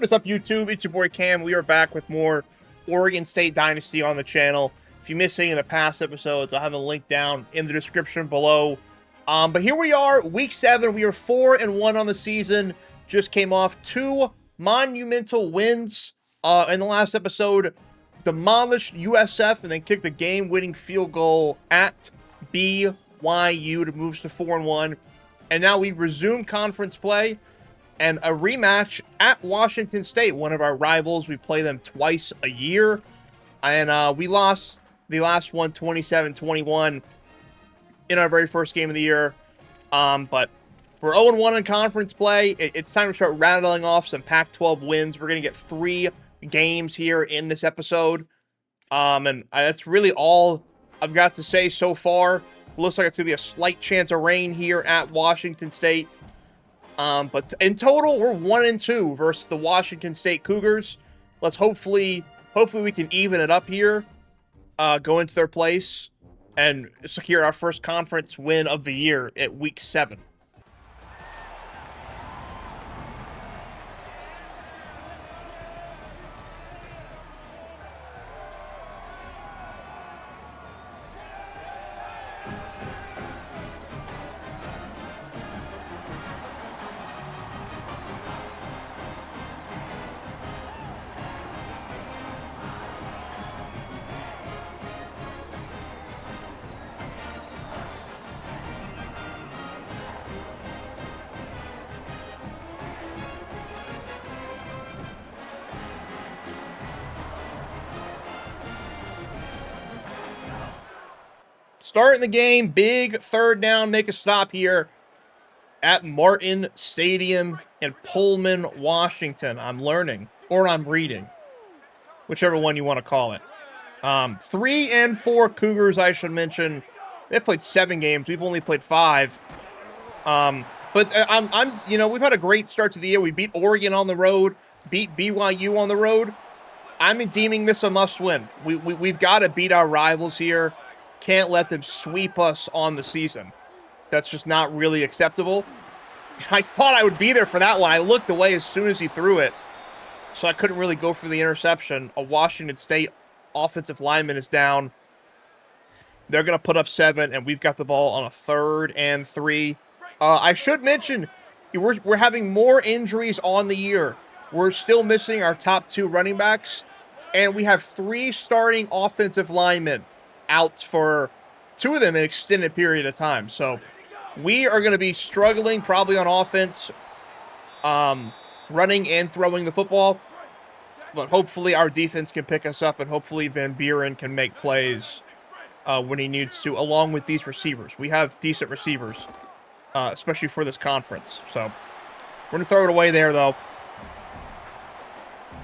is up, YouTube? It's your boy Cam. We are back with more Oregon State Dynasty on the channel. If you missed any of the past episodes, I'll have a link down in the description below. But here we are, week 7. We are 4-1 on the season. Just came off 2 monumental wins. In the last episode, demolished USF and then kicked the game-winning field goal at BYU to move us to 4-1. And now we resume conference play and a rematch at Washington State, one of our rivals. We play them twice a year. And we lost the last one 27-21 in our very first game of the year. But we're 0-1 in conference play. It's time to start rattling off some Pac-12 wins. We're going to get 3 games here in this episode. And that's really all I've got to say so far. Looks like it's going to be a slight chance of rain here at Washington State. But in total, we're 1-2 versus the Washington State Cougars. Let's hopefully we can even it up here, go into their place, and secure our first conference win of the year at week 7. Starting the game, big third down, make a stop here at Martin Stadium in Pullman, Washington. I'm learning, or I'm reading, whichever one you want to call it. 3-4 Cougars, I should mention. They've played 7 games. We've only played 5. But we've had a great start to the year. We beat Oregon on the road, beat BYU on the road. I'm deeming this a must-win. We've got to beat our rivals here. Can't let them sweep us on the season. That's just not really acceptable. I thought I would be there for that one. I looked away as soon as he threw it, so I couldn't really go for the interception. A Washington State offensive lineman is down. They're going to put up 7, and we've got the ball on a 3rd and 3. I should mention, we're having more injuries on the year. We're still missing our top 2 running backs, and we have 3 starting offensive linemen out for 2 of them an extended period of time. So we are going to be struggling probably on offense, running and throwing the football. But hopefully our defense can pick us up, and hopefully Van Buren can make plays when he needs to, along with these receivers. We have decent receivers, especially for this conference. So we're going to throw it away there, though.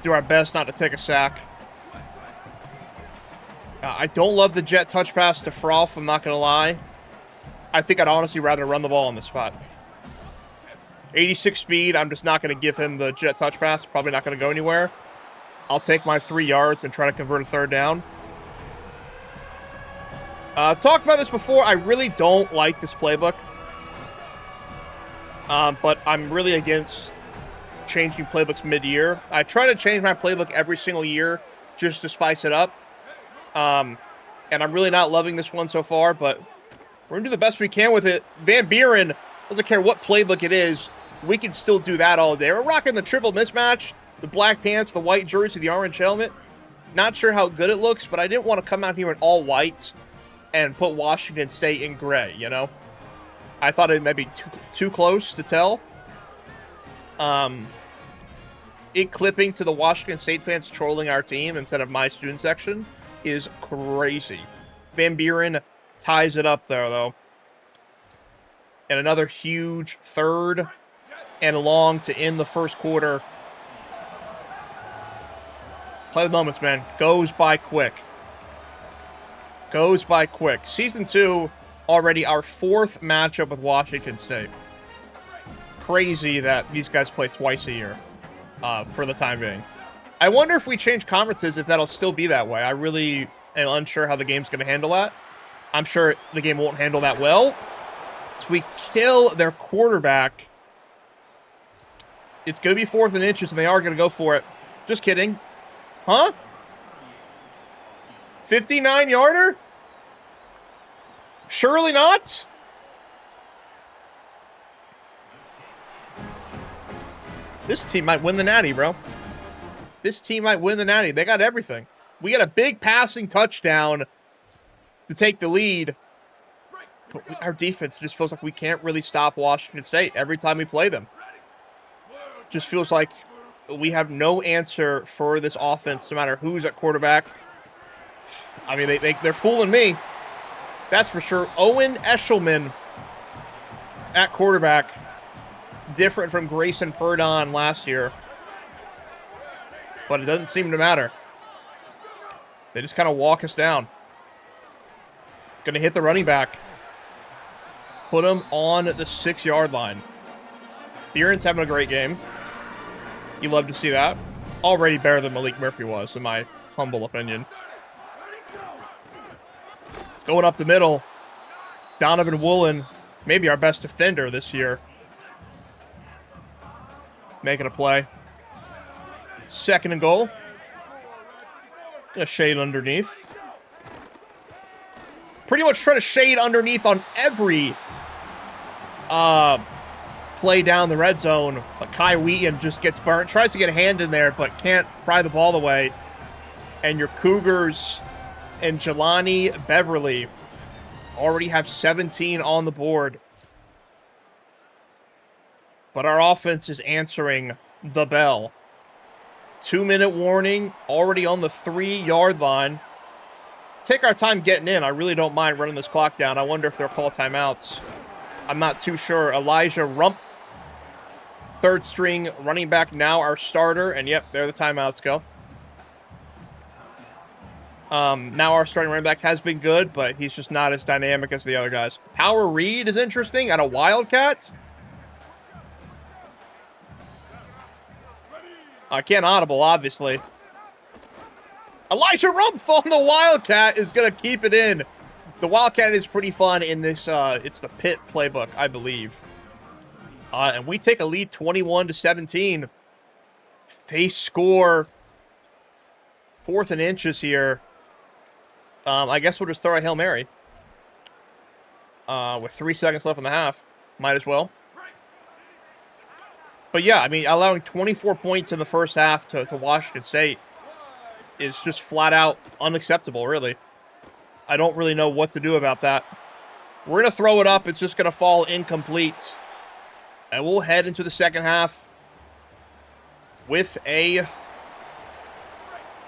Do our best not to take a sack. I don't love the jet touch pass to Froth, I'm not going to lie. I think I'd honestly rather run the ball on this spot. 86 speed, I'm just not going to give him the jet touch pass. Probably not going to go anywhere. I'll take my 3 yards and try to convert a 3rd down. I've talked about this before. I really don't like this playbook. But I'm really against changing playbooks mid-year. I try to change my playbook every single year just to spice it up. And I'm really not loving this one so far, but we're going to do the best we can with it. Van Buren, doesn't care what playbook it is, we can still do that all day. We're rocking the triple mismatch, the black pants, the white jersey, the orange helmet. Not sure how good it looks, but I didn't want to come out here in all white and put Washington State in gray, you know? I thought it might be too close to tell. It clipping to the Washington State fans trolling our team instead of my student section is crazy. Van Buren ties it up there, though. And another huge 3rd and long to end the first quarter. Play the moments, man. Goes by quick. Goes by quick. Season 2, already our 4th matchup with Washington State. Crazy that these guys play twice a year for the time being. I wonder if we change conferences, if that'll still be that way. I really am unsure how the game's going to handle that. I'm sure the game won't handle that well. So we kill their quarterback. It's going to be 4th and inches, and they are going to go for it. Just kidding. Huh? 59-yarder? Surely not? This team might win the Natty, bro. This team might win the Natty. They got everything. We got a big passing touchdown to take the lead. But our defense just feels like we can't really stop Washington State every time we play them. Just feels like we have no answer for this offense, no matter who's at quarterback. I mean, they're fooling me. That's for sure. Owen Eshelman at quarterback. Different from Grayson Purdon last year. But it doesn't seem to matter. They just kind of walk us down. Going to hit the running back. Put him on the 6-yard line. Beeren's having a great game. You love to see that. Already better than Malik Murphy was, in my humble opinion. Going up the middle. Donovan Woolen, maybe our best defender this year. Making a play. 2nd and goal. A shade underneath. Pretty much try to shade underneath on every play down the red zone. But Kai Wheaton just gets burnt. Tries to get a hand in there, but can't pry the ball away. And your Cougars and Jelani Beverly already have 17 on the board. But our offense is answering the bell. 2-minute warning, already on the 3-yard line. Take our time getting in. I really don't mind running this clock down. I wonder if they'll call timeouts. I'm not too sure. Elijah Rumpf, 3rd string running back, now our starter. And yep, there the timeouts go. Now our starting running back has been good, but he's just not as dynamic as the other guys. Power Reed is interesting at a Wildcat. I can't audible, obviously. Elijah Rumpf on the Wildcat is going to keep it in. The Wildcat is pretty fun in this, it's the Pitt playbook, I believe. And we take a lead 21-17. They score 4th and inches here. I guess we'll just throw a Hail Mary. With 3 seconds left in the half. Might as well. But yeah, I mean, allowing 24 points in the first half to Washington State is just flat out unacceptable, really. I don't really know what to do about that. We're going to throw it up. It's just going to fall incomplete. And we'll head into the second half with a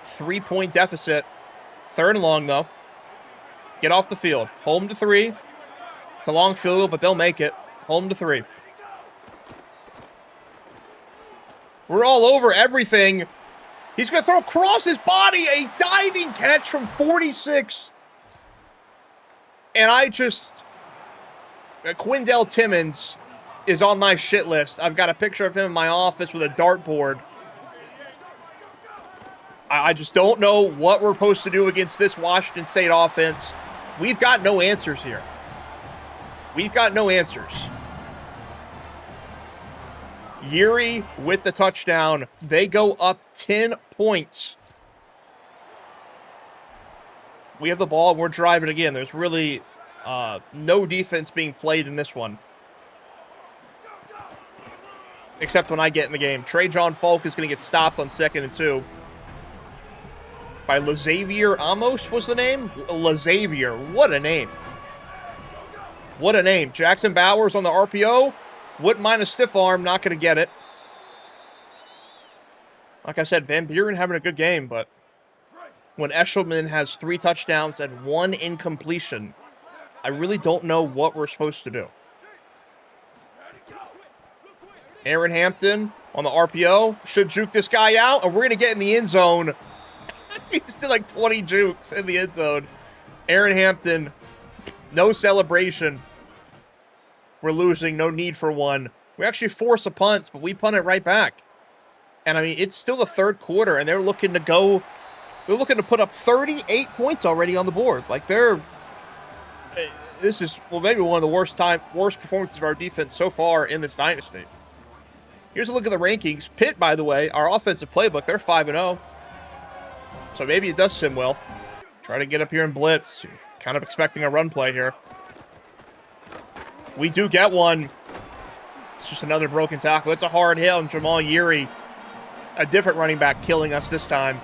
3-point deficit. 3rd and long, though. Get off the field. Home to 3. It's a long field goal, but they'll make it. Home to 3. We're all over everything. He's going to throw across his body a diving catch from 46. And Quindell Timmons is on my shit list. I've got a picture of him in my office with a dartboard. I just don't know what we're supposed to do against this Washington State offense. We've got no answers here. We've got no answers. Yuri with the touchdown. They go up 10 points. We have the ball. We're driving again. There's really no defense being played in this one. Except when I get in the game. Trajan Falk is going to get stopped on 2nd and 2. By LaXavier Amos was the name? LaXavier. What a name. What a name. Jackson Bowers on the RPO. Wouldn't mind a stiff arm, not going to get it. Like I said, Van Buren having a good game, but when Eshelman has 3 touchdowns and 1 incompletion, I really don't know what we're supposed to do. Aaron Hampton on the RPO. Should juke this guy out, and we're going to get in the end zone. He just did like 20 jukes in the end zone. Aaron Hampton, no celebration. We're losing, no need for one. We actually force a punt, but we punt it right back. And I mean, it's still the 3rd quarter, and they're looking to put up 38 points already on the board. Like this is, well, maybe one of the worst performances of our defense so far in this dynasty. Here's a look at the rankings. Pitt, by the way, our offensive playbook, they're 5-0. So maybe it does sim well. Try to get up here and blitz. Kind of expecting a run play here. We do get one. It's just another broken tackle. It's a hard hit on Jamal Yeary. A different running back killing us this time.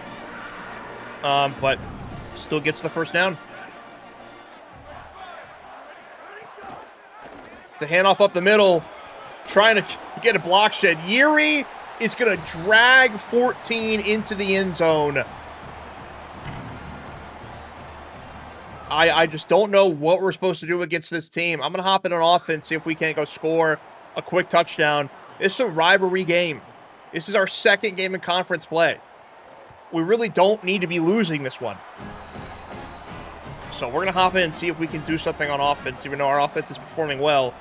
But still gets the first down. It's a handoff up the middle. Trying to get a block shed. Yeary is going to drag 14 into the end zone. I just don't know what we're supposed to do against this team. I'm going to hop in on offense, see if we can't go score a quick touchdown. This is a rivalry game. This is our second game in conference play. We really don't need to be losing this one. So we're going to hop in and see if we can do something on offense, even though our offense is performing well.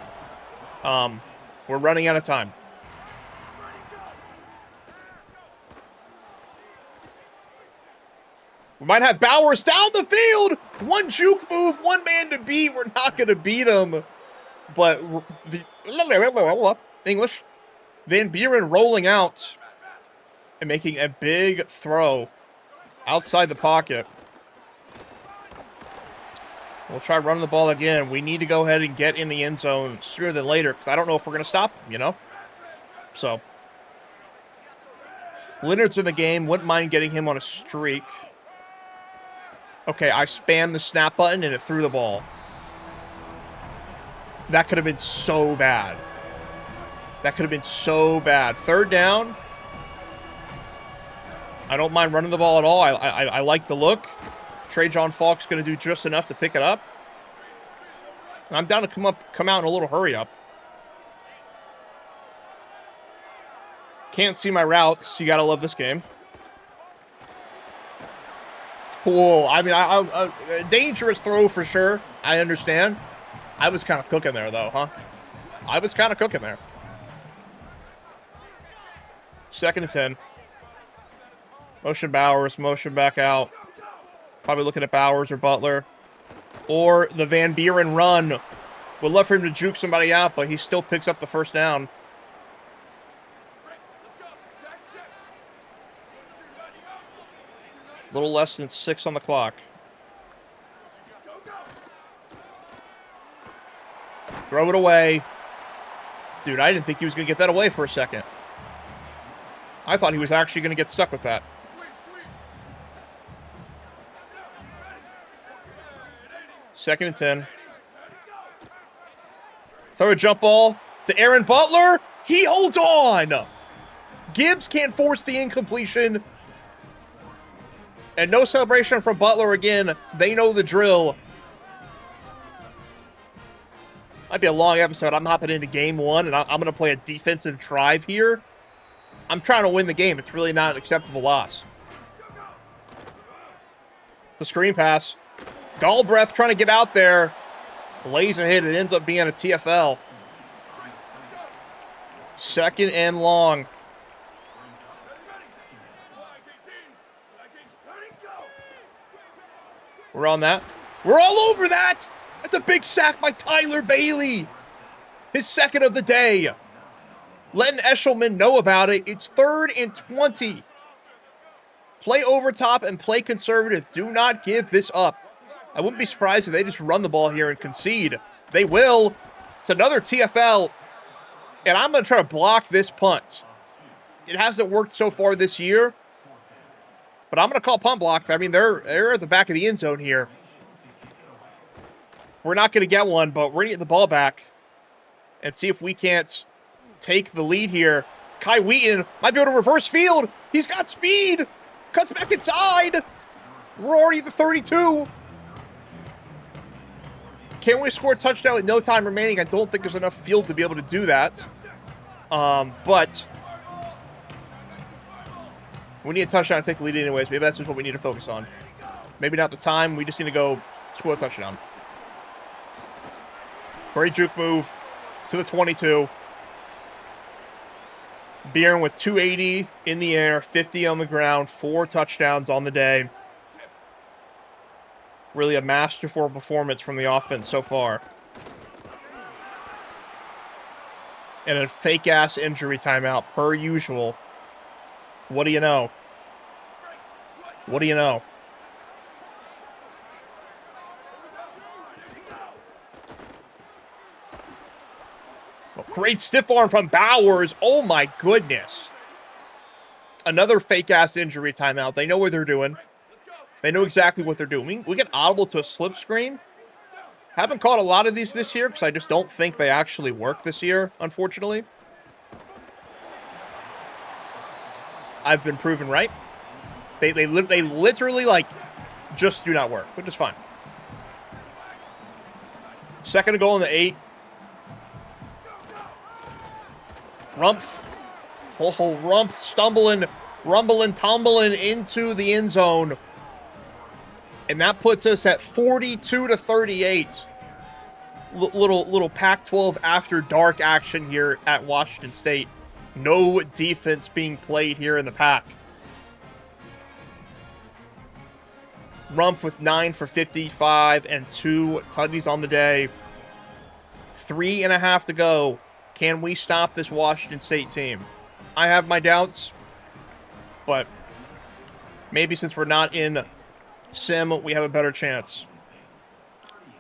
We're running out of time. We might have Bowers down the field. One juke move, one man to beat. We're not going to beat him. But English. Van Buren rolling out and making a big throw outside the pocket. We'll try running the ball again. We need to go ahead and get in the end zone sooner than later because I don't know if we're going to stop him, you know? So, Leonard's in the game. Wouldn't mind getting him on a streak. Okay, I spammed the snap button and it threw the ball. That could have been so bad. That could have been so bad. Third down. I don't mind running the ball at all. I like the look. Trajan Falk's going to do just enough to pick it up. And I'm down to come out in a little hurry up. Can't see my routes. You got to love this game. Cool. I mean, a dangerous throw for sure. I understand. I was kind of cooking there, though, huh? I was kind of cooking there. 2nd and 10. Motion Bowers, motion back out. Probably looking at Bowers or Butler. Or the Van Buren run. Would love for him to juke somebody out, but he still picks up the first down. A little less than 6 on the clock. Throw it away. Dude, I didn't think he was going to get that away for a second. I thought he was actually going to get stuck with that. Second and 10. Throw a jump ball to Aaron Butler. He holds on. Gibbs can't force the incompletion. And no celebration from Butler again. They know the drill. Might be a long episode. I'm hopping into game 1, and I'm going to play a defensive drive here. I'm trying to win the game. It's really not an acceptable loss. The screen pass. Galbraith trying to get out there. Lays a hit. It ends up being a TFL. 2nd and long. We're on that. We're all over that. That's a big sack by Tyler Bailey. His 2nd of the day. Letting Eshelman know about it. It's 3rd and 20. Play over top and play conservative. Do not give this up. I wouldn't be surprised if they just run the ball here and concede. They will. It's another TFL. And I'm going to try to block this punt. It hasn't worked so far this year. But I'm going to call punt block. I mean, they're at the back of the end zone here. We're not going to get one, but we're going to get the ball back and see if we can't take the lead here. Kai Wheaton might be able to reverse field. He's got speed. Cuts back inside. We're already at the 32. Can we score a touchdown with no time remaining? I don't think there's enough field to be able to do that. But we need a touchdown to take the lead anyways. Maybe that's just what we need to focus on. Maybe not the time. We just need to go score a touchdown. Great juke move to the 22. Buren with 280 in the air, 50 on the ground, 4 touchdowns on the day. Really a masterful performance from the offense so far. And a fake-ass injury timeout, per usual. What do you know? What do you know? Oh, great stiff arm from Bowers. Oh, my goodness. Another fake-ass injury timeout. They know what they're doing. They know exactly what they're doing. We get audible to a slip screen. Haven't caught a lot of these this year because I just don't think they actually work this year, unfortunately. I've been proven right. They literally, like, just do not work, which is fine. Second goal in the 8. Rumpf. Oh, Rumpf stumbling, rumbling, tumbling into the end zone. And that puts us at 42-38. Little Pac-12 after dark action here at Washington State. No defense being played here in the Pac. Rumpf with 9 for 55 and 2 tutties on the day. 3.5 to go. Can we stop this Washington State team? I have my doubts, but maybe since we're not in Sim, we have a better chance.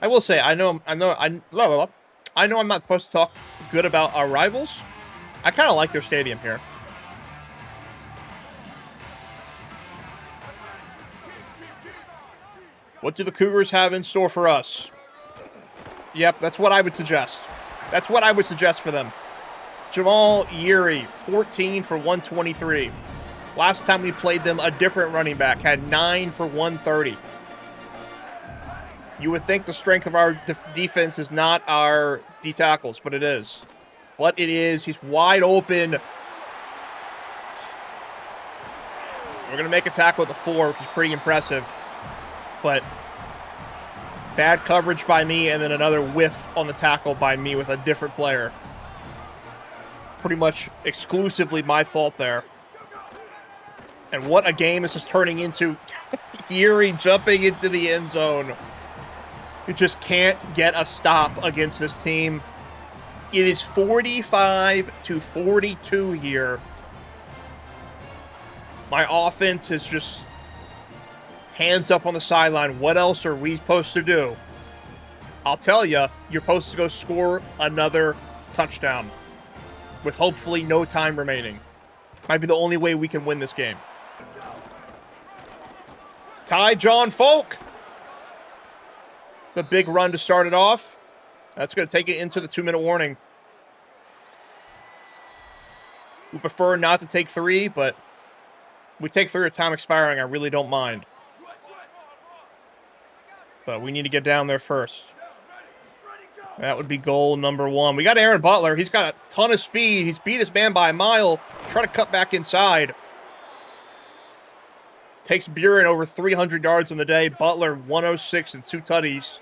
I will say, I know I'm not supposed to talk good about our rivals. I kind of like their stadium here. What do the Cougars have in store for us? Yep, that's what I would suggest. That's what I would suggest for them. Jamal Yeary, 14 for 123. Last time we played them, a different running back had 9 for 130. You would think the strength of our defense is not our D tackles, but it is. But it is. He's wide open. We're going to make a tackle at the 4, which is pretty impressive. But bad coverage by me, and then another whiff on the tackle by me with a different player. Pretty much exclusively my fault there. And what a game this is turning into. Yeary jumping into the end zone. It just can't get a stop against this team. It is 45-42 here. My offense is just hands up on the sideline. What else are we supposed to do? I'll tell you, you're supposed to go score another touchdown with hopefully no time remaining. Might be the only way we can win this game. Ty John Folk. The big run to start it off. That's going to take it into the 2-minute warning. We prefer not to take 3, but we take 3 at time expiring. I really don't mind. But we need to get down there first. That would be goal number 1. We got Aaron Butler. He's got a ton of speed. He's beat his man by a mile. Trying to cut back inside. Takes Buren over 300 yards on the day. Butler, 106 and 2 tutties.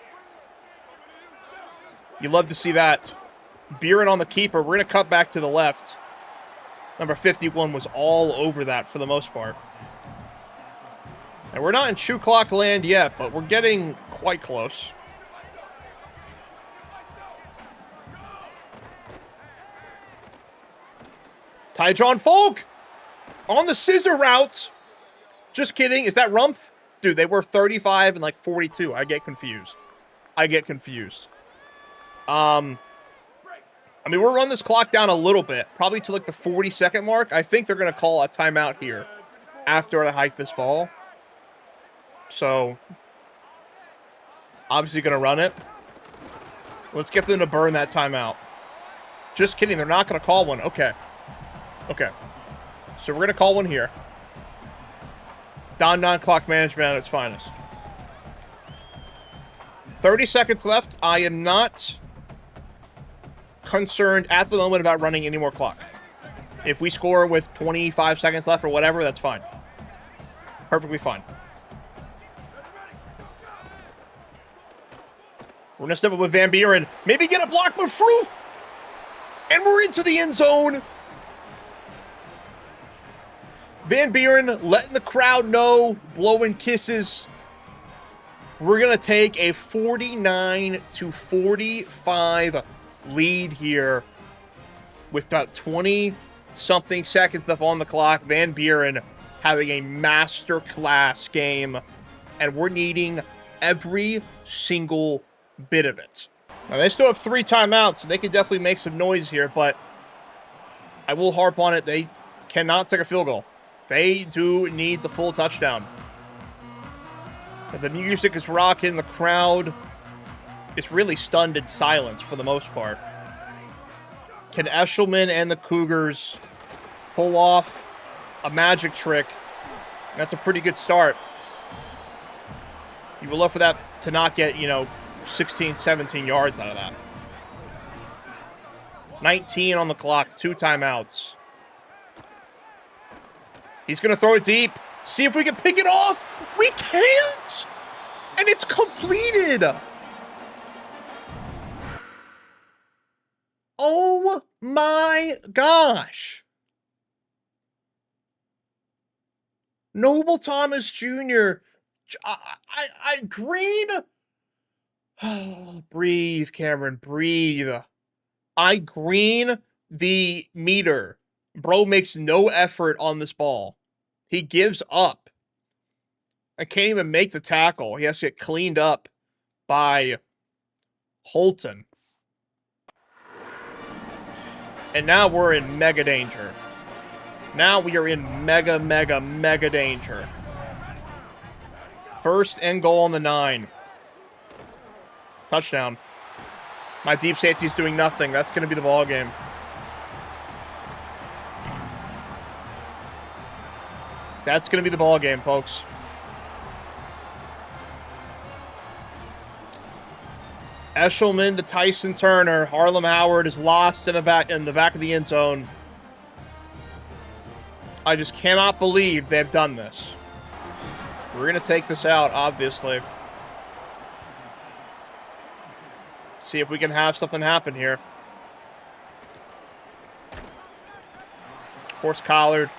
You love to see that. Buren on the keeper. We're going to cut back to the left. Number 51 was all over that for the most part. And we're not in shoe clock land yet, but we're getting quite close. Ty John Folk on the scissor route. Just kidding. Is that Rumpf? Dude, they were 35 and like 42. I get confused. I mean, we'll run this clock down a little bit, probably to like the 40-second mark. I think they're going to call a timeout here after I hike this ball. So, obviously going to run it. Let's get them to burn that timeout. Just kidding. They're not going to call one. Okay. Okay. So we're going to call one here. Don clock management at its finest. 30 seconds left. I am not concerned at the moment about running any more clock. If we score with 25 seconds left or whatever, that's fine. Perfectly fine. We're going to step up with Van Buren. Maybe get a block, but Froof! And we're into the end zone. Van Buren letting the crowd know, blowing kisses. We're going to take a 49-45 lead here with about 20-something seconds left on the clock. Van Buren having a masterclass game, and we're needing every single bit of it. Now, they still have 3 timeouts, so they could definitely make some noise here, but I will harp on it. They cannot take a field goal. They do need the full touchdown. The music is rocking. The crowd is really stunned in silence for the most part. Can Eshelman and the Cougars pull off a magic trick? That's a pretty good start. You would love for that to not get, 16, 17 yards out of that. 19 on the clock, 2 timeouts. He's going to throw it deep. See if we can pick it off. We can't! And it's completed! Oh my gosh! Noble Thomas Jr. Green? Oh, breathe, Cameron, breathe. I green the meter. Bro makes no effort on this ball. He gives up. I can't even make the tackle. He has to get cleaned up by Holton. And now we're in mega danger. Now we are in mega danger. First and goal on the 9. Touchdown. My deep safety's doing nothing. That's going to be the ball game. That's going to be the ball game, folks. Eshelman to Tyson Turner. Harlem Howard is lost in the back of the end zone. I just cannot believe they've done this. We're going to take this out, obviously. See if we can have something happen here. Horse collared.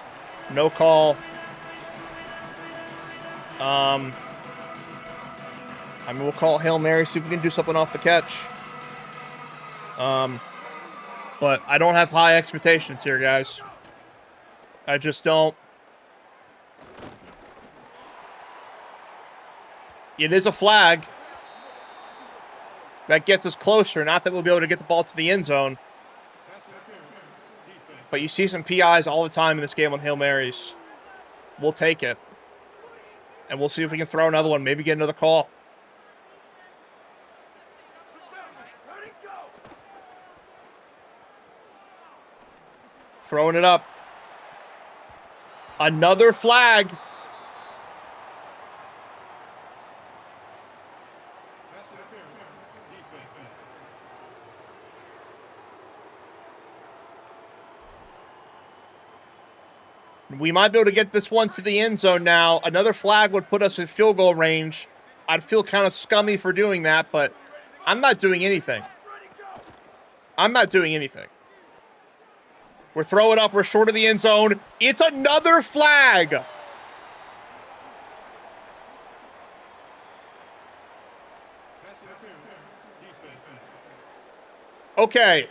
No call. We'll call Hail Mary, see if we can do something off the catch. But I don't have high expectations here, guys. I just don't. It is a flag. That gets us closer. Not that we'll be able to get the ball to the end zone. But you see some PIs all the time in this game on Hail Marys. We'll take it. And we'll see if we can throw another one. Maybe get another call. Throwing it up. Another flag. We might be able to get this one to the end zone now. Another flag would put us in field goal range. I'd feel kind of scummy for doing that, but I'm not doing anything. I'm not doing anything. We're throwing up. We're short of the end zone. It's another flag. Okay.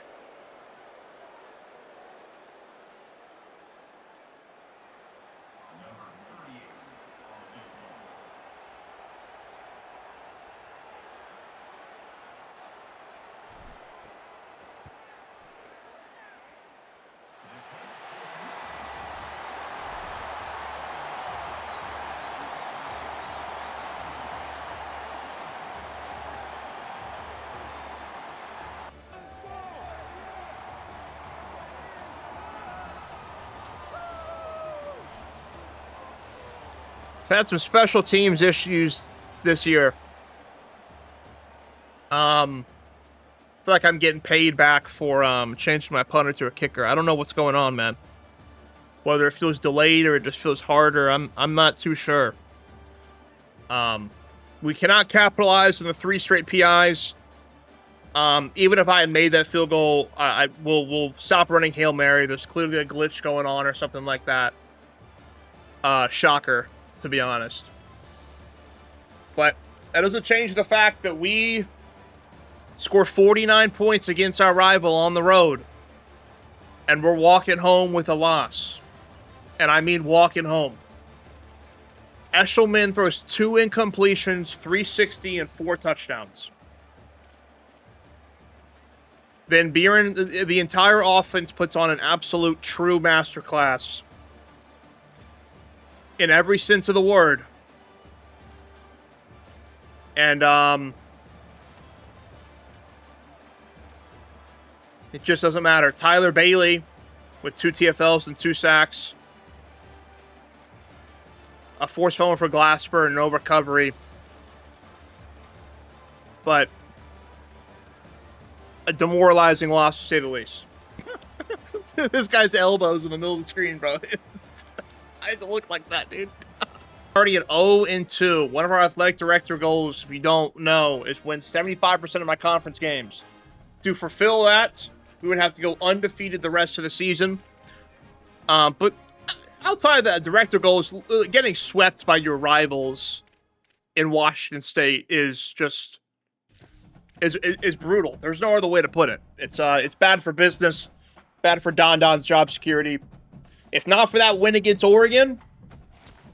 Had some special teams issues this year. I feel like I'm getting paid back for changing my punter to a kicker. I don't know what's going on, man. Whether it feels delayed or it just feels harder, I'm not too sure. We cannot capitalize on the 3 straight PIs. Even if I had made that field goal, we'll stop running Hail Mary. There's clearly a glitch going on or something like that. Shocker, to be honest. But that doesn't change the fact that we score 49 points against our rival on the road. And we're walking home with a loss. And I mean walking home. Eshelman throws 2 incompletions, 360, and 4 touchdowns. Van Buren, the entire offense puts on an absolute true masterclass. In every sense of the word. And, it just doesn't matter. Tyler Bailey with 2 TFLs and 2 sacks. A forced fumble for Glasper and no recovery. But a demoralizing loss, to say the least. This guy's elbows in the middle of the screen, bro. Why does it look like that, dude? Already at 0-2. One of our athletic director goals, if you don't know, is win 75% of my conference games. To fulfill that, we would have to go undefeated the rest of the season. But outside of that, director goals, getting swept by your rivals in Washington State is just is brutal. There's no other way to put it. It's bad for business, bad for Don's job security. If not for that win against Oregon,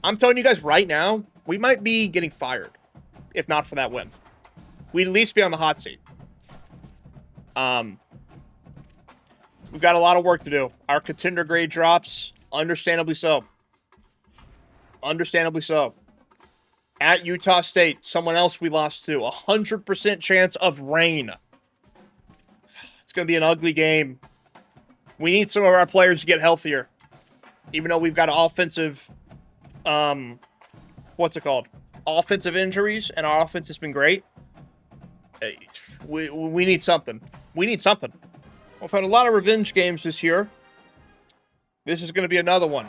I'm telling you guys right now, we might be getting fired. If not for that win, we'd at least be on the hot seat. We've got a lot of work to do. Our contender grade drops, understandably so. Understandably so. At Utah State, someone else we lost to, 100% chance of rain. It's going to be an ugly game. We need some of our players to get healthier. Even though we've got offensive, what's it called? Offensive injuries, and our offense has been great. We need something. We need something. We've had a lot of revenge games this year. This is going to be another one.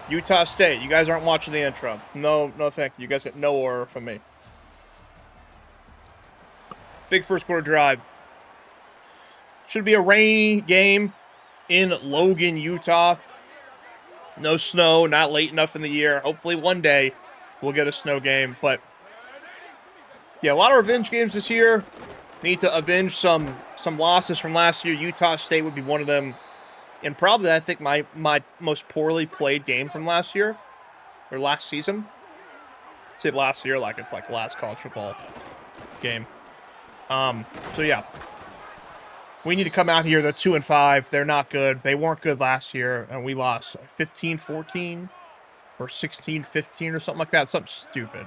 Utah State. You guys aren't watching the intro. No, thank you. You guys get no order from me. Big first quarter drive. Should be a rainy game in Logan, Utah. No snow, not late enough in the year. Hopefully one day we'll get a snow game. But yeah, a lot of revenge games this year. Need to avenge some losses from last year. Utah State would be one of them. And probably, I think, my most poorly played game from last year. Or last season. I say last year like it's like the last college football game. So yeah. We need to come out here. They're 2-5. They're not good. They weren't good last year. And we lost 15-14 or 16-15 or something like that. Something stupid.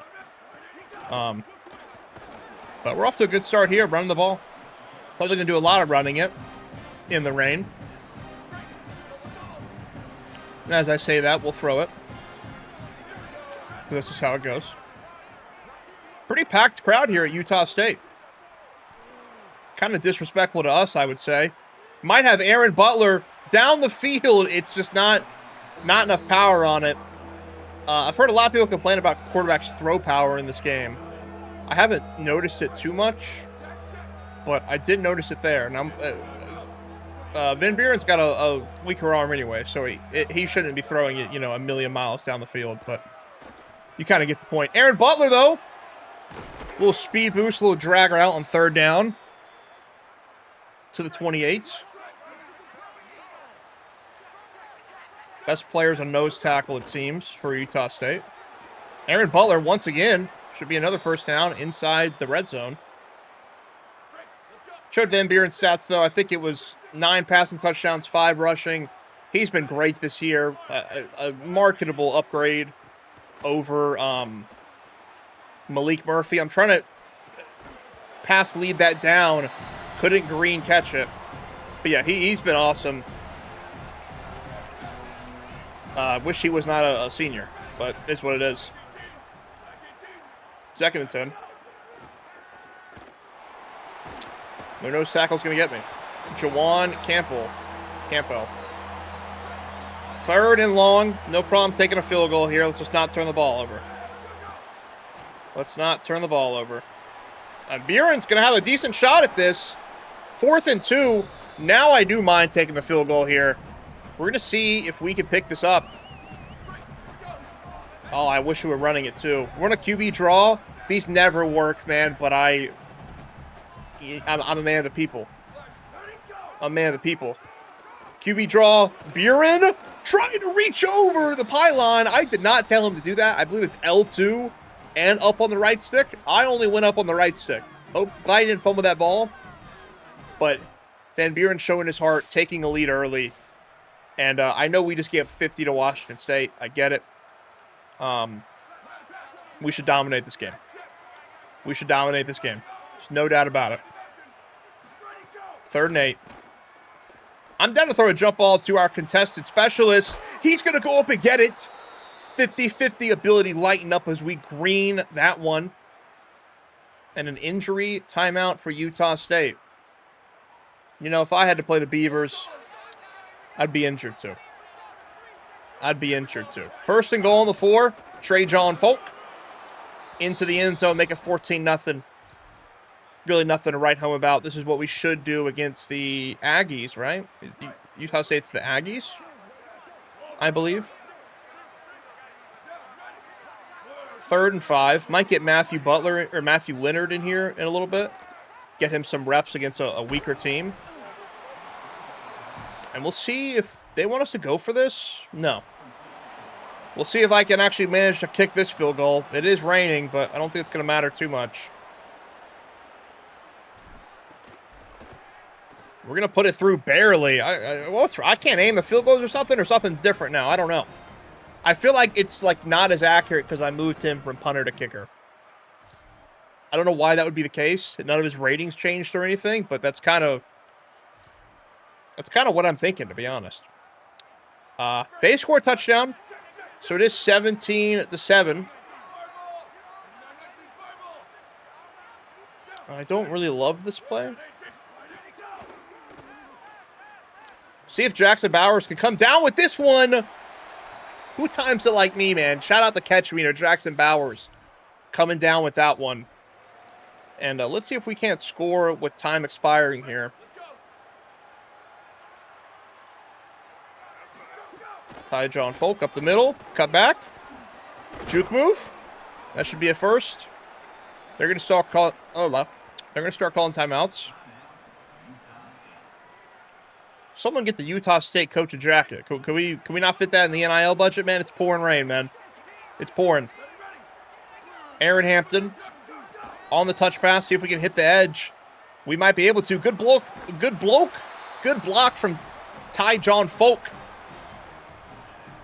But we're off to a good start here, running the ball. Probably going to do a lot of running it in the rain. And as I say that, we'll throw it. This is how it goes. Pretty packed crowd here at Utah State. Kind of disrespectful to us, I would say. Might have Aaron Butler down the field. It's just not enough power on it. I've heard a lot of people complain about quarterbacks' throw power in this game. I haven't noticed it too much, but I did notice it there. And Van Buren's got a weaker arm anyway, so he shouldn't be throwing it, a million miles down the field. But you kind of get the point. Aaron Butler, though, little speed boost, a little drag out on third down to the 28. Best players on nose tackle, it seems, for Utah State. Aaron Butler, once again, should be another first down inside the red zone. Showed Van Buren stats, though. I think it was 9 passing touchdowns, 5 rushing. He's been great this year. A marketable upgrade over Malik Murphy. I'm trying to lead that down. Couldn't Green catch it. But yeah, he's been awesome. Wish he was not a senior, but it's what it is. 2nd and 10. No nose tackle's going to get me. Jawan Campbell. 3rd and long. No problem taking a field goal here. Let's just not turn the ball over. Buren's going to have a decent shot at this. 4th and 2. Now I do mind taking the field goal here. We're going to see if we can pick this up. Oh, I wish we were running it too. We're on a QB draw. These never work, man, but I'm a man of the people. QB QB draw. Buren trying to reach over the pylon. I did not tell him to do that. I believe it's L2 and up on the right stick. I only went up on the right stick. Oh, glad he didn't fumble that ball. But Van Buren showing his heart, taking a lead early. And I know we just gave 50 to Washington State. I get it. We should dominate this game. We should dominate this game. There's no doubt about it. 3rd and 8. I'm down to throw a jump ball to our contested specialist. He's going to go up and get it. 50-50 ability lighten up as we green that one. And an injury timeout for Utah State. You know, if I had to play the Beavers, I'd be injured too. I'd be injured too. 1st and goal on the 4. John Folk. Into the end zone, make it 14-0. Really nothing to write home about. This is what we should do against the Aggies, right? Utah State's the Aggies, I believe. 3rd and 5. Might get Matthew Butler or Matthew Leonard in here in a little bit. Get him some reps against a weaker team. And we'll see if they want us to go for this. No. We'll see if I can actually manage to kick this field goal. It is raining, but I don't think it's going to matter too much. We're going to put it through barely. I can't aim the field goals or something's different now. I don't know. I feel like it's like not as accurate because I moved him from punter to kicker. I don't know why that would be the case. None of his ratings changed or anything, but that's kind of what I'm thinking, to be honest. They score a touchdown, so it is 17-7. I don't really love this play. See if Jackson Bowers can come down with this one. Who times it like me, man? Shout out the catch meter, Jackson Bowers, coming down with that one. And let's see if we can't score with time expiring here. John Folk up the middle. Cut back. Juke move. That should be a first. They're going to start calling... Oh, they're going to start calling timeouts. Someone get the Utah State coach a jacket. Can we not fit that in the NIL budget, man? It's pouring rain, man. It's pouring. Aaron Hampton on the touch pass. See if we can hit the edge. We might be able to. Good block. Good block from John Folk.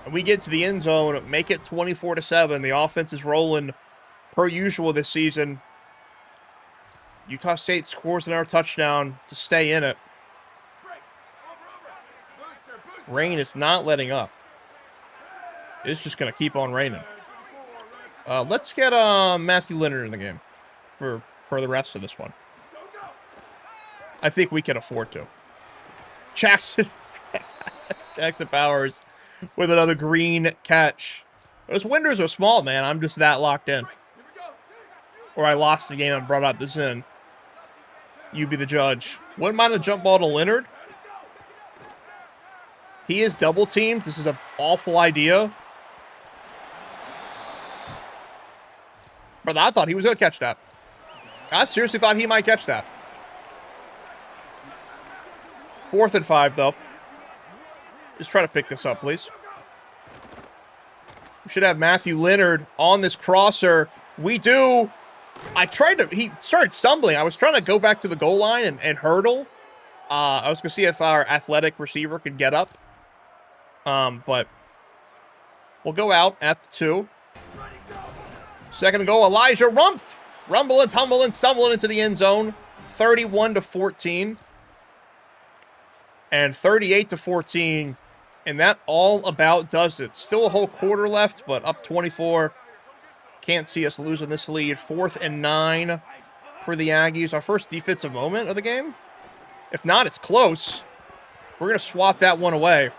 And we get to the end zone. Make it 24-7. The offense is rolling per usual this season. Utah State scores another touchdown to stay in it. Rain is not letting up. It's just going to keep on raining. Let's get Matthew Leonard in the game for the rest of this one. I think we can afford to. Jackson Bowers with another green catch. Those windows are small, man. I'm just that locked in. Or I lost the game and brought up this in. You be the judge. Wouldn't mind a jump ball to Leonard. He is double teamed. This is an awful idea. But I thought he was going to catch that. I seriously thought he might catch that. 4th and 5, though. Just try to pick this up, please. We should have Matthew Leonard on this crosser. We do. He started stumbling. I was trying to go back to the goal line and hurdle. I was going to see if our athletic receiver could get up. But we'll go out at the 2. 2nd and goal, Elijah Rumpf. Rumbling, tumbling, stumbling into the end zone. 31-14. And 38-14. And that all about does it. Still a whole quarter left, but up 24. Can't see us losing this lead. 4th and 9 for the Aggies. Our first defensive moment of the game. If not, it's close. We're going to swat that one away.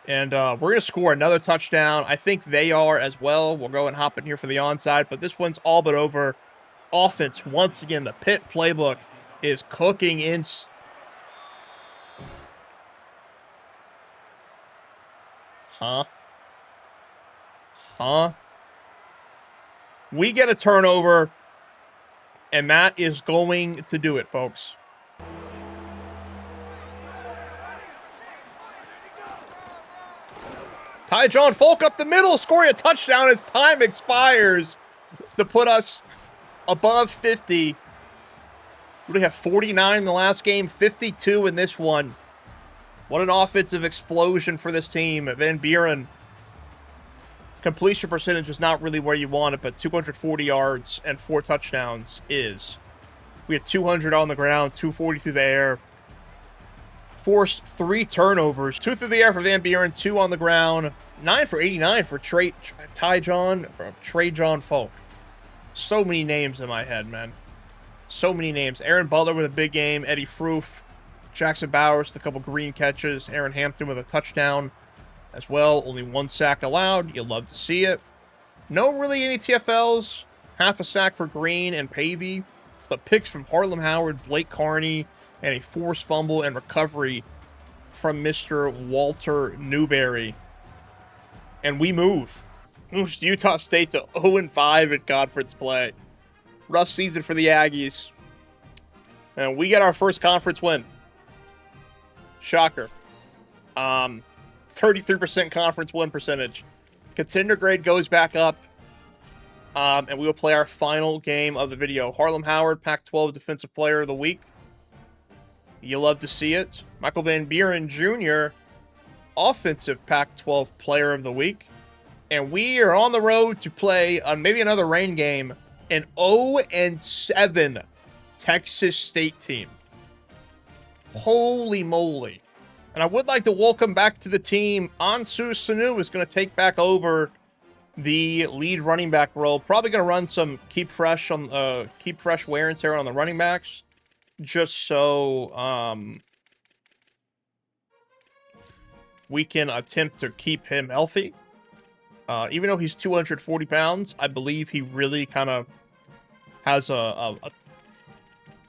And we're going to score another touchdown. I think they are as well. We'll go and hop in here for the onside. But this one's all but over. Offense, once again, the Pitt playbook is cooking in. We get a turnover, and that is going to do it, folks. Tyjon Folk up the middle, scoring a touchdown as time expires to put us above 50. We have 49 in the last game, 52 in this one. What an offensive explosion for this team. Van Buren. Completion percentage is not really where you want it, but 240 yards and 4 touchdowns is. We had 200 on the ground, 240 through the air. Forced 3 turnovers, 2 through the air for Van Buren, 2 on the ground. 9 for 89 for Tyjon Folk. So many names in my head, man. So many names. Aaron Butler with a big game. Eddie Froof. Jackson Bowers with a couple green catches. Aaron Hampton with a touchdown as well. Only 1 sack allowed. You'll love to see it. No really any TFLs. Half a sack for Green and Pavey. But picks from Harlem Howard, Blake Carney, and a forced fumble and recovery from Mr. Walter Newberry. And we move. Moves Utah State to 0-5 in conference play. Rough season for the Aggies. And we get our first conference win. Shocker. 33% conference win percentage. Contender grade goes back up. And we will play our final game of the video. Harlem Howard, Pac-12 Defensive Player of the Week. You love to see it. Michael Van Buren Jr., Offensive Pac-12 Player of the Week. And we are on the road to play maybe another rain game. An 0-7 Texas State team. Holy moly. And I would like to welcome back to the team, Ansu Sanu is going to take back over the lead running back role. Probably going to run some keep fresh wear and tear on the running backs, just so we can attempt to keep him healthy. Even though he's 240 pounds, I believe he really kind of has a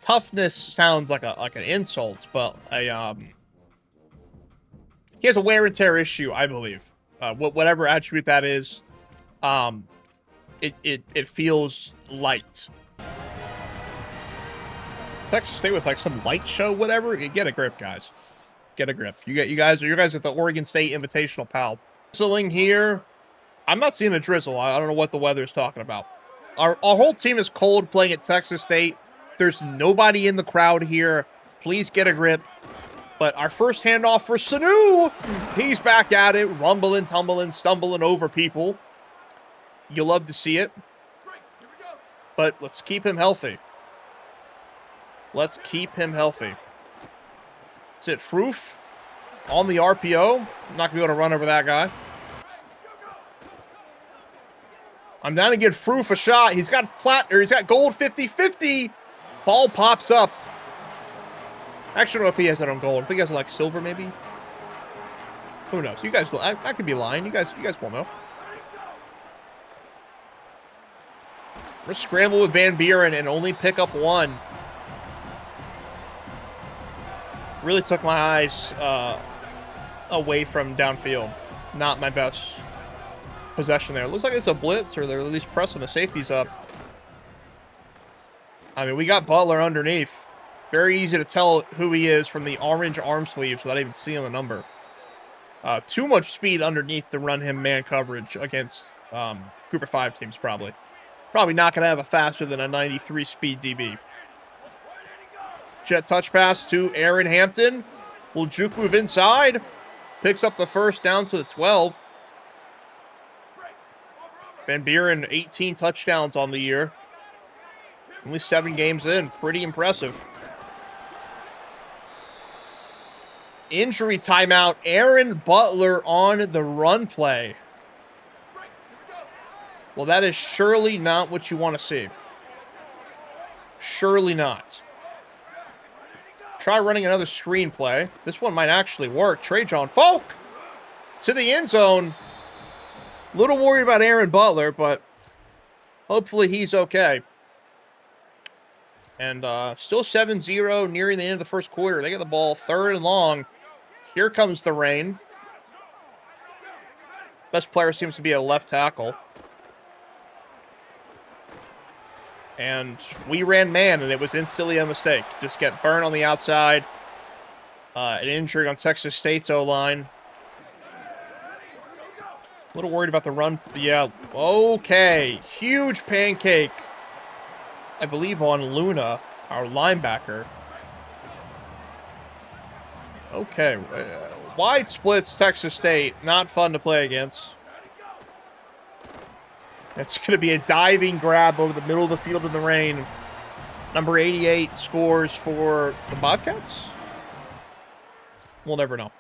toughness. Sounds like an insult, but he has a wear and tear issue, I believe. Whatever attribute that is. It feels light. Texas State with like some light show, whatever. Get a grip, guys. Get a grip. You guys at the Oregon State Invitational, pal. Drizzling here. I'm not seeing a drizzle. I don't know what the weather is talking about. Our whole team is cold playing at Texas State. There's nobody in the crowd here. Please get a grip. But our first handoff for Sanu. He's back at it, rumbling, tumbling, stumbling over people. You love to see it. But let's keep him healthy. Let's keep him healthy. That's it. Froof on the RPO. I'm not going to be able to run over that guy. I'm down to give Froof a shot. He's got gold 50-50. Ball pops up. Actually, I don't know if he has that on gold. I think he has like silver, maybe. Who knows? You guys, I could be lying. You guys won't know. We're scramble with Van Buren and only pick up 1. Really took my eyes away from downfield. Not my best possession there. Looks like it's a blitz, or they're at least pressing the safeties up. I mean, we got Butler underneath. Very easy to tell who he is from the orange arm sleeves without even seeing the number. Too much speed underneath to run him man coverage against Group of 5 teams, probably. Probably not going to have a faster than a 93 speed DB. Jet touch pass to Aaron Hampton. Will juke move inside. Picks up the first down to the 12. Van Buren, 18 touchdowns on the year. Only 7 games in. Pretty impressive. Injury timeout. Aaron Butler on the run play. Well, that is surely not what you want to see. Surely not. Try running another screen play. This one might actually work. Tyjon Folk to the end zone. A little worried about Aaron Butler, but hopefully he's okay. And still 7-0 nearing the end of the first quarter. They get the ball 3rd and long. Here comes the rain. Best player seems to be a left tackle. And we ran man, and it was instantly a mistake. Just get burned on the outside. An injury on Texas State's O-line. little worried about the run. Yeah, okay. Huge pancake. I believe on Luna, our linebacker. Okay. Wide splits, Texas State. Not fun to play against. It's going to be a diving grab over the middle of the field in the rain. Number 88 scores for the Bobcats? We'll never know.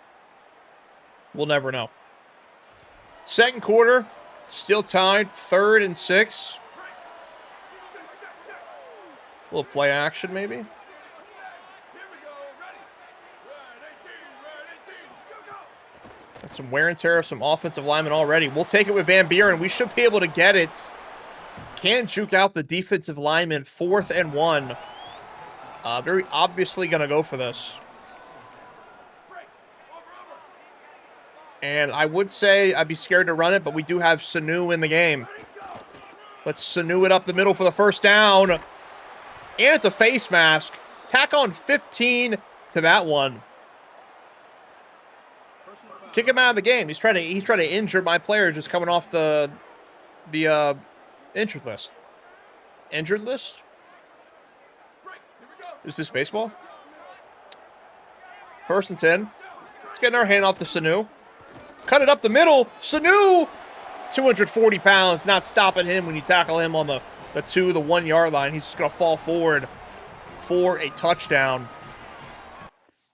We'll never know. Second quarter, still tied. 3rd and 6. A little play action, maybe. Got some wear and tear of some offensive linemen already. We'll take it with Van Buren. We should be able to get it. Can't juke out the defensive lineman. 4th and 1. They're obviously going to go for this. And I would say I'd be scared to run it, but we do have Sanu in the game. Let's Sanu it up the middle for the first down. And it's a face mask. Tack on 15 to that one. Kick him out of the game. He's trying to injure my player just coming off the injured list. Injured list? Is this baseball? 1st and 10. Let's get our hand off to Sanu. Cut it up the middle. Sanu! 240 pounds. Not stopping him when you tackle him on the 1 yard line. He's just going to fall forward for a touchdown.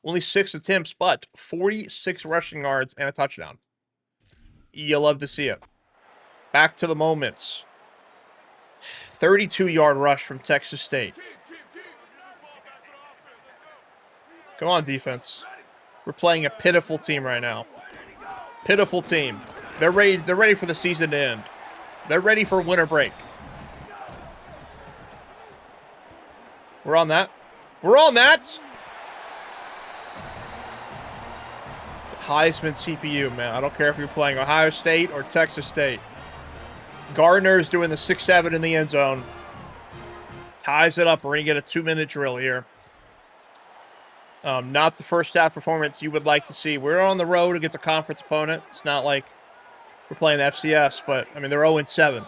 Only 6 attempts, but 46 rushing yards and a touchdown. You love to see it. Back to the moments. 32-yard rush from Texas State. Come on, defense. We're playing a pitiful team right now. Pitiful team. They're ready for the season to end. They're ready for winter break. We're on that. We're on that! Heisman CPU, man. I don't care if you're playing Ohio State or Texas State. Gardner's doing the 6-7 in the end zone. Ties it up. We're going to get a 2-minute drill here. Not the first half performance you would like to see. We're on the road against a conference opponent. It's not like we're playing FCS, but, I mean, they're 0-7.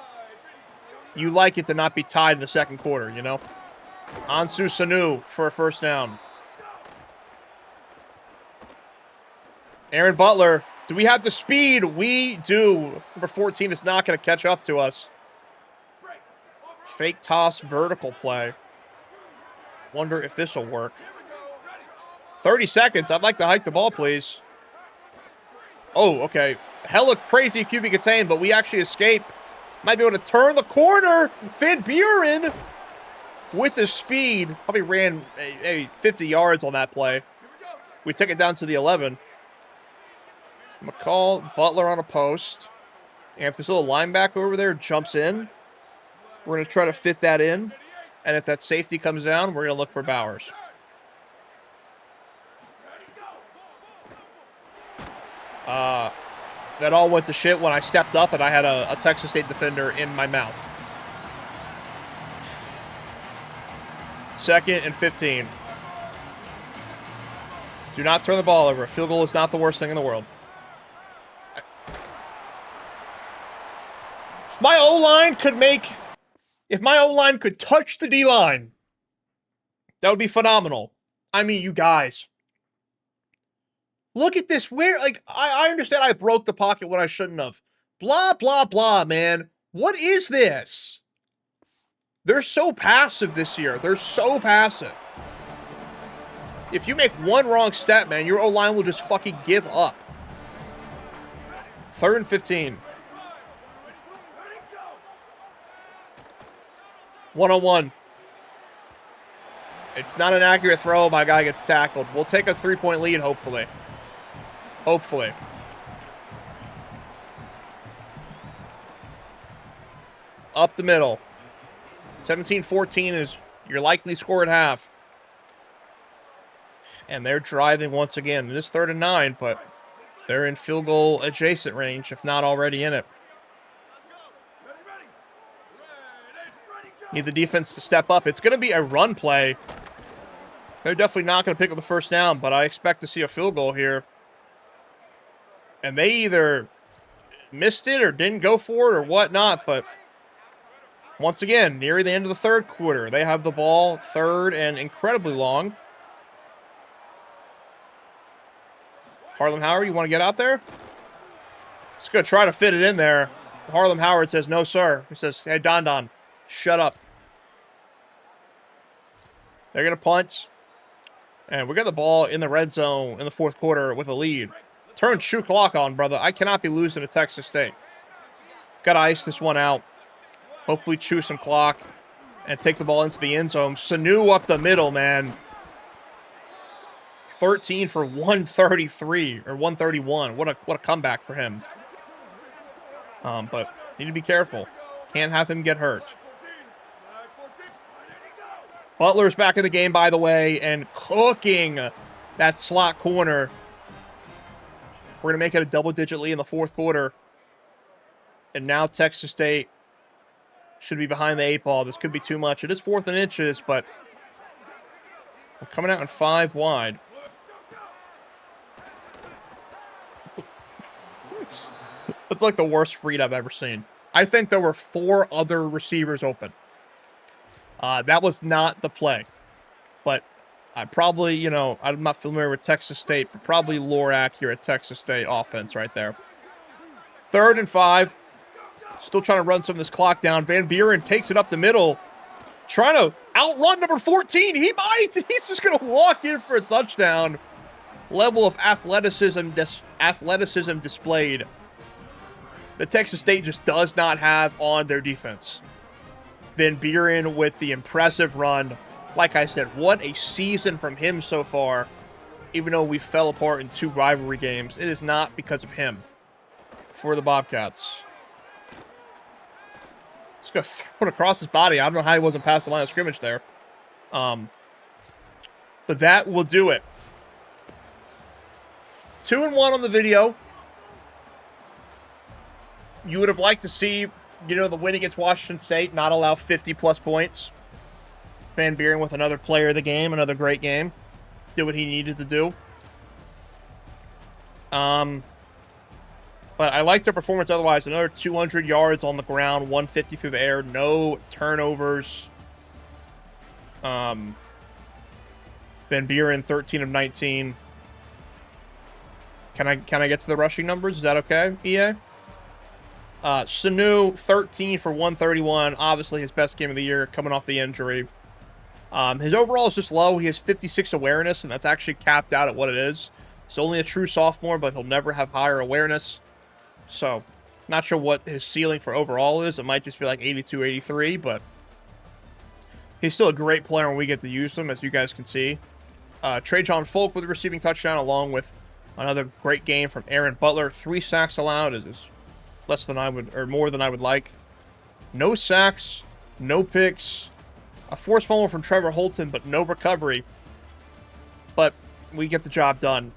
You like it to not be tied in the second quarter, you know? Ansu Sanu for a first down. Aaron Butler. Do we have the speed? We do. Number 14 is not going to catch up to us. Fake toss, vertical play. Wonder if this will work. 30 seconds. I'd like to hike the ball, please. Oh, okay. Hella crazy QB contained, but we actually escape. Might be able to turn the corner. Van Buren with the speed. Probably ran 50 yards on that play. We took it down to the 11. McCall, Butler on a post. And if this little linebacker over there jumps in, we're going to try to fit that in. And if that safety comes down, we're going to look for Bowers. That all went to shit when I stepped up and I had a Texas State defender in my mouth. 2nd and 15. Do not turn the ball over. A field goal is not the worst thing in the world. If my O-line could touch the D-line, that would be phenomenal. I mean, you guys. Look at this. I understand I broke the pocket when I shouldn't have. Blah, blah, blah, man. What is this? They're so passive this year. They're so passive. If you make one wrong step, man, your O-line will just fucking give up. 3rd and 15. 1-on-1. It's not an accurate throw. My guy gets tackled. We'll take a 3-point lead, hopefully. Hopefully. Up the middle. 17-14 is your likely score at half. And they're driving once again. It is 3rd and 9, but they're in field goal adjacent range, if not already in it. Need the defense to step up. It's going to be a run play. They're definitely not going to pick up the first down, but I expect to see a field goal here. And they either missed it or didn't go for it or whatnot, but once again, near the end of the third quarter, they have the ball, third and incredibly long. Harlem Howard, you want to get out there? Just going to try to fit it in there. Harlem Howard says, no, sir. He says, hey, Don, shut up. They're going to punt. And we got the ball in the red zone in the fourth quarter with a lead. Turn shoe clock on, brother. I cannot be losing to Texas State. Got to ice this one out. Hopefully chew some clock and take the ball into the end zone. Sanu up the middle, man. 13 for 133 or 131. What a comeback for him. But need to be careful. Can't have him get hurt. Butler's back in the game, by the way, and cooking that slot corner. We're going to make it a double-digit lead in the fourth quarter. And now Texas State should be behind the 8 ball. This could be too much. It is 4th and inches, but we're coming out in 5 wide. It's like the worst read I've ever seen. I think there were 4 other receivers open. That was not the play. But I probably, you know, I'm not familiar with Texas State, but probably lore accurate Texas State offense right there. 3rd and 5. Still trying to run some of this clock down. Van Buren takes it up the middle. Trying to outrun number 14. He might. He's just going to walk in for a touchdown. Level of athleticism displayed that Texas State just does not have on their defense. Van Buren with the impressive run. Like I said, what a season from him so far. Even though we fell apart in 2 rivalry games, it is not because of him. For the Bobcats. Just going to throw it across his body. I don't know how he wasn't past the line of scrimmage there. But that will do it. 2-1 on the video. You would have liked to see, you know, the win against Washington State not allow 50-plus points. Van Buren with another player of the game, another great game. Did what he needed to do. But I liked their performance otherwise. Another 200 yards on the ground, 150 through the air, no turnovers. Van Buren, 13 of 19. Can I get to the rushing numbers? Is that okay, EA? Sanu, 13 for 131. Obviously his best game of the year, coming off the injury. His overall is just low. He has 56 awareness, and that's actually capped out at what it is. He's only a true sophomore, but he'll never have higher awareness. So, not sure what his ceiling for overall is. It might just be like 82, 83, but he's still a great player when we get to use him, as you guys can see. Trajan Folk with a receiving touchdown, along with another great game from Aaron Butler. 3 sacks allowed is less than I would, or more than I would like. No sacks, no picks. A forced fumble from Trevor Holton, but no recovery. But we get the job done.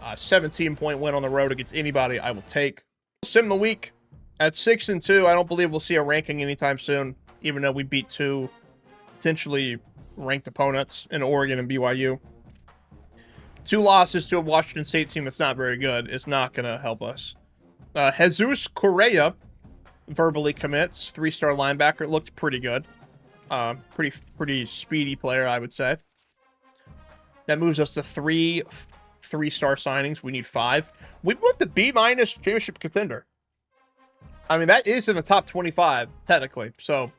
17-point win on the road against anybody I will take. Sim of the week at 6-2. I don't believe we'll see a ranking anytime soon, even though we beat 2 potentially ranked opponents in Oregon and BYU. 2 losses to a Washington State team that's not very good is not going to help us. Jesus Correa verbally commits. 3-star linebacker. It looked pretty good. Pretty speedy player, I would say. That moves us to 3 3-star signings. We need 5. We moved to B- championship contender. I mean, that is in the top 25, technically. So,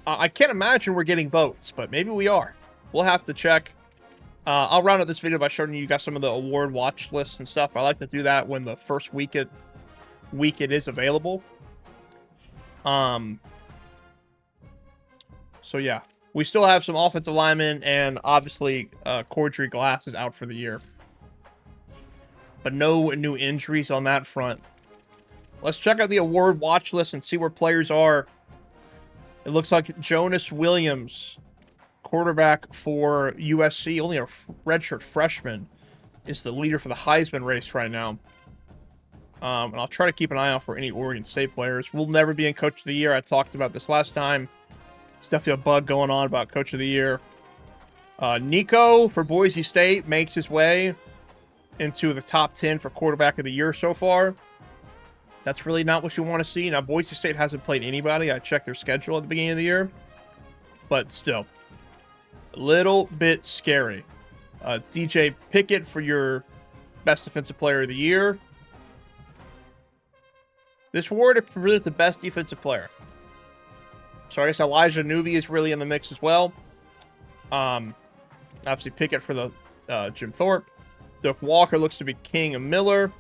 I can't imagine we're getting votes, but maybe we are. We'll have to check. I'll round up this video by showing you guys some of the award watch lists and stuff. I like to do that when the first week it is available. So yeah, we still have some offensive linemen, and obviously Cordry Glass is out for the year. But no new injuries on that front. Let's check out the award watch list and see where players are. It looks like Jonas Williams, quarterback for USC, only a redshirt freshman, is the leader for the Heisman race right now. And I'll try to keep an eye out for any Oregon State players. We'll never be in Coach of the Year. I talked about this last time. There's definitely a bug going on about Coach of the Year. Nico for Boise State makes his way. into the top 10 for quarterback of the year so far. That's really not what you want to see. Now, Boise State hasn't played anybody. I checked their schedule at the beginning of the year. But still, a little bit scary. DJ Pickett for your best defensive player of the year. This award is really the best defensive player. So I guess Elijah Newby is really in the mix as well. Obviously Pickett for the Jim Thorpe. Doak Walker looks to be king of Miller.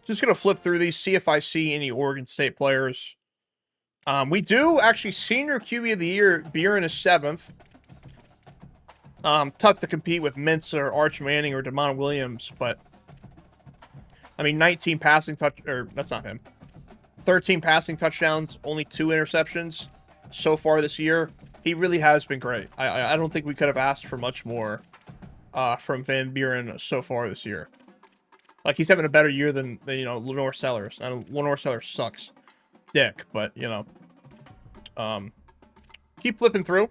Just going to flip through these, see if I see any Oregon State players. We do actually senior QB of the year. Buren is 7th. Tough to compete with Mintz or Arch Manning or Damon Williams, but I mean, 19 passing touch, or that's not him. 13 passing touchdowns, only 2 interceptions so far this year. He really has been great. I don't think we could have asked for much more from Van Buren so far this year. Like, he's having a better year than you know, Lenore Sellers. I know Lenore Sellers sucks dick, but, you know. Keep flipping through.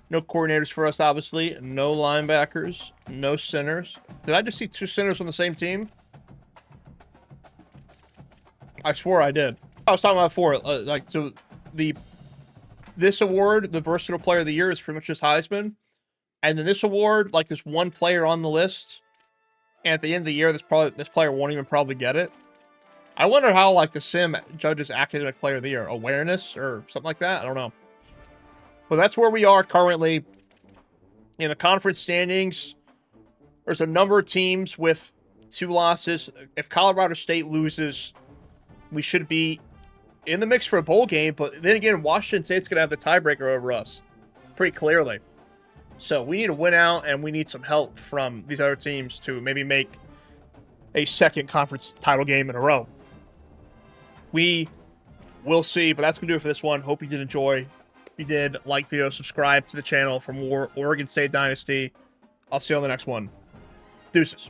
No coordinators for us, obviously. No linebackers. No centers. Did I just see 2 centers on the same team? I swore I did. I was talking about before. So this award, the Versatile Player of the Year, is pretty much just Heisman. And then this award, like, there's one player on the list. And at the end of the year, this player won't even probably get it. I wonder how, like, the Sim judges Academic Player of the Year. Awareness or something like that? I don't know. But that's where we are currently in the conference standings. There's a number of teams with 2 losses. If Colorado State loses, we should be in the mix for a bowl game. But then again, Washington State's going to have the tiebreaker over us pretty clearly. So we need to win out, and we need some help from these other teams to maybe make a second conference title game in a row. We will see, but that's going to do it for this one. Hope you did enjoy. If you did, like the video, subscribe to the channel for more Oregon State Dynasty. I'll see you on the next one. Deuces.